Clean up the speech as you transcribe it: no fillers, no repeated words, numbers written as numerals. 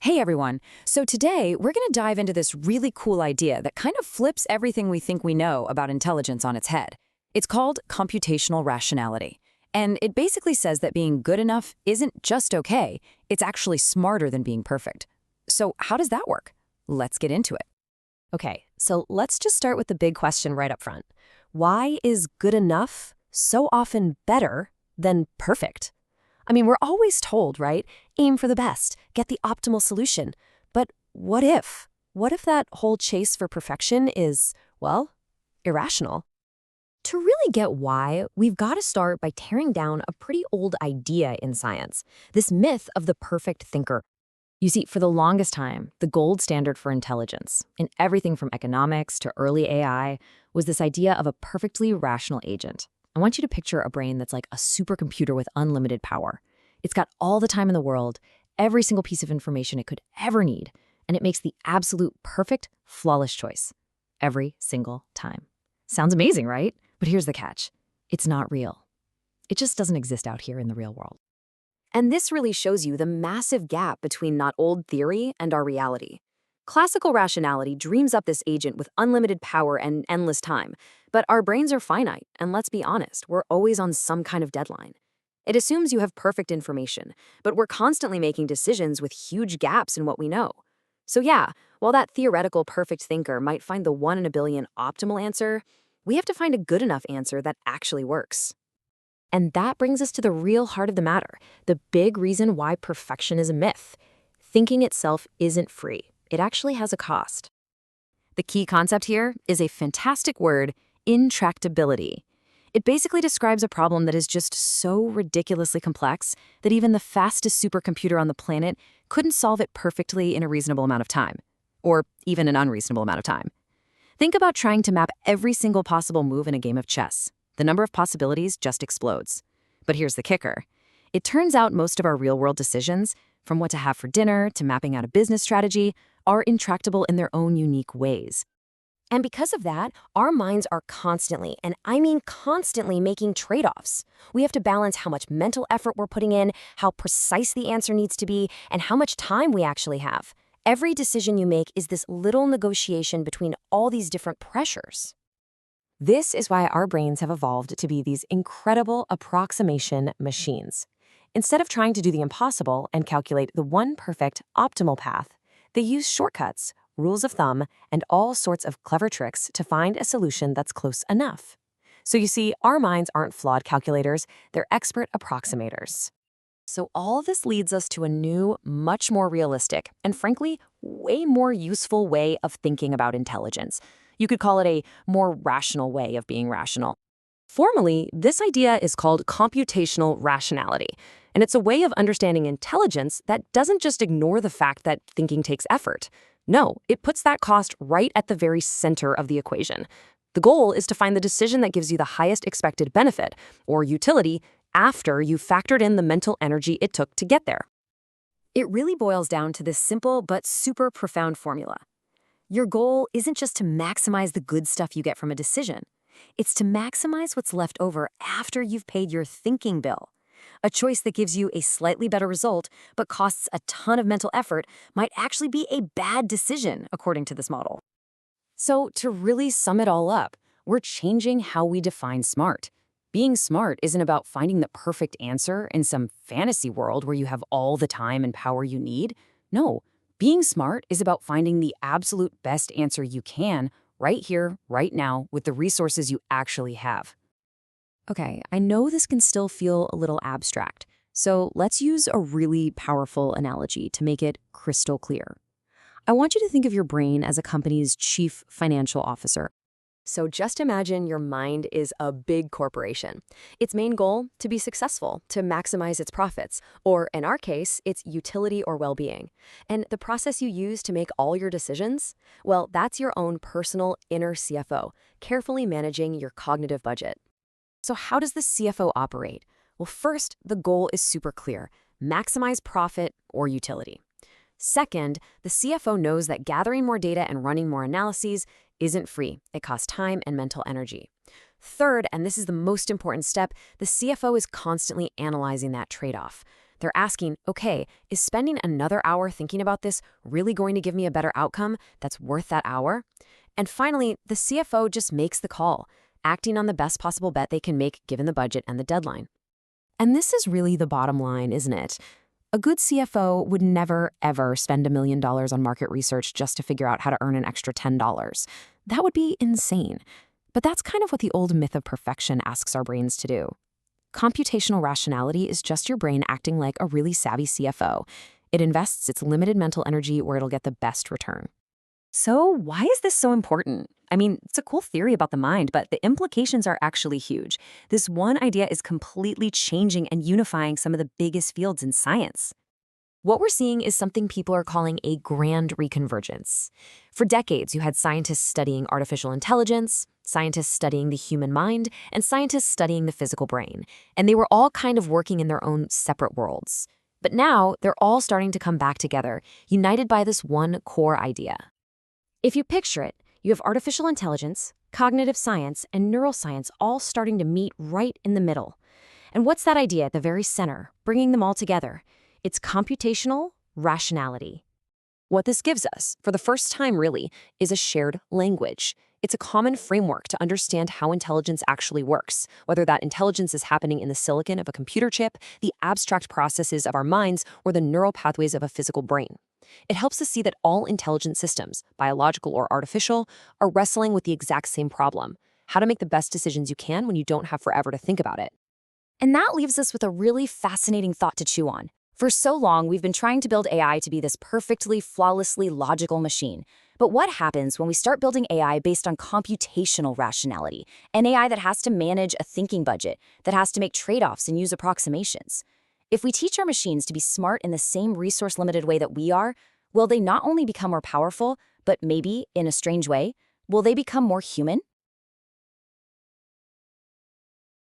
Hey everyone. So today we're going to dive into this really cool idea that kind of flips everything we think we know about intelligence on its head. It's called computational rationality. And it basically says that being good enough isn't just okay, it's actually smarter than being perfect. So how does that work? Let's get into it. Okay, so let's just start with the big question right up front. Why is good enough so often better than perfect? I mean, we're always told, right? Aim for the best, get the optimal solution. But what if? What if that whole chase for perfection is, well, irrational? To really get why, we've got to start by tearing down a pretty old idea in science, this myth of the perfect thinker. You see, for the longest time, the gold standard for intelligence, in everything from economics to early AI, was this idea of a perfectly rational agent. I want you to picture a brain that's like a supercomputer with unlimited power. It's got all the time in the world, every single piece of information it could ever need, and it makes the absolute perfect, flawless choice. Every single time. Sounds amazing, right? But here's the catch. It's not real. It just doesn't exist out here in the real world. And this really shows you the massive gap between not old theory and our reality. Classical rationality dreams up this agent with unlimited power and endless time, but our brains are finite, and let's be honest, we're always on some kind of deadline. It assumes you have perfect information, but we're constantly making decisions with huge gaps in what we know. So yeah, while that theoretical perfect thinker might find the 1 in a billion optimal answer, we have to find a good enough answer that actually works. And that brings us to the real heart of the matter, the big reason why perfection is a myth. Thinking itself isn't free. It actually has a cost. The key concept here is a fantastic word, intractability. It basically describes a problem that is just so ridiculously complex that even the fastest supercomputer on the planet couldn't solve it perfectly in a reasonable amount of time, or even an unreasonable amount of time. Think about trying to map every single possible move in a game of chess. The number of possibilities just explodes. But here's the kicker. It turns out most of our real-world decisions, from what to have for dinner to mapping out a business strategy, are intractable in their own unique ways. And because of that, our minds are constantly, and I mean constantly, making trade-offs. We have to balance how much mental effort we're putting in, how precise the answer needs to be, and how much time we actually have. Every decision you make is this little negotiation between all these different pressures. This is why our brains have evolved to be these incredible approximation machines. Instead of trying to do the impossible and calculate the one perfect, optimal path, they use shortcuts, rules of thumb, and all sorts of clever tricks to find a solution that's close enough. So you see, our minds aren't flawed calculators, they're expert approximators. So all of this leads us to a new, much more realistic, and frankly, way more useful way of thinking about intelligence. You could call it a more rational way of being rational. Formally, this idea is called computational rationality, and it's a way of understanding intelligence that doesn't just ignore the fact that thinking takes effort. No, it puts that cost right at the very center of the equation. The goal is to find the decision that gives you the highest expected benefit, or utility, after you've factored in the mental energy it took to get there. It really boils down to this simple but super profound formula. Your goal isn't just to maximize the good stuff you get from a decision. It's to maximize what's left over after you've paid your thinking bill. A choice that gives you a slightly better result but costs a ton of mental effort might actually be a bad decision, according to this model. So to really sum it all up, we're changing how we define smart. Being smart isn't about finding the perfect answer in some fantasy world where you have all the time and power you need. No, being smart is about finding the absolute best answer you can right here, right now, with the resources you actually have. Okay, I know this can still feel a little abstract, so let's use a really powerful analogy to make it crystal clear. I want you to think of your brain as a company's chief financial officer. So just imagine your mind is a big corporation. Its main goal, to be successful, to maximize its profits, or in our case, its utility or well-being. And the process you use to make all your decisions? Well, that's your own personal inner CFO, carefully managing your cognitive budget. So how does the CFO operate? Well, first, the goal is super clear. Maximize profit or utility. Second, the CFO knows that gathering more data and running more analyses isn't free. It costs time and mental energy. Third, and this is the most important step, the CFO is constantly analyzing that trade-off. They're asking, okay, is spending another hour thinking about this really going to give me a better outcome that's worth that hour? And finally, the CFO just makes the call, acting on the best possible bet they can make given the budget and the deadline. And this is really the bottom line, isn't it? A good CFO would never, ever spend $1 million on market research just to figure out how to earn an extra $10. That would be insane. But that's kind of what the old myth of perfection asks our brains to do. Computational rationality is just your brain acting like a really savvy CFO. It invests its limited mental energy where it'll get the best return. So why is this so important? I mean, it's a cool theory about the mind, but the implications are actually huge. This one idea is completely changing and unifying some of the biggest fields in science. What we're seeing is something people are calling a grand reconvergence. For decades, you had scientists studying artificial intelligence, scientists studying the human mind, and scientists studying the physical brain. And they were all kind of working in their own separate worlds. But now, they're all starting to come back together, united by this one core idea. If you picture it, you have artificial intelligence, cognitive science, and neuroscience all starting to meet right in the middle. And what's that idea at the very center, bringing them all together? It's computational rationality. What this gives us, for the first time really, is a shared language. It's a common framework to understand how intelligence actually works, whether that intelligence is happening in the silicon of a computer chip, the abstract processes of our minds, or the neural pathways of a physical brain. It helps us see that all intelligent systems, biological or artificial, are wrestling with the exact same problem: how to make the best decisions you can when you don't have forever to think about it. And that leaves us with a really fascinating thought to chew on. For so long, we've been trying to build AI to be this perfectly, flawlessly logical machine. But what happens when we start building AI based on computational rationality, an AI that has to manage a thinking budget, that has to make trade-offs and use approximations? If we teach our machines to be smart in the same resource-limited way that we are, will they not only become more powerful, but maybe, in a strange way, will they become more human?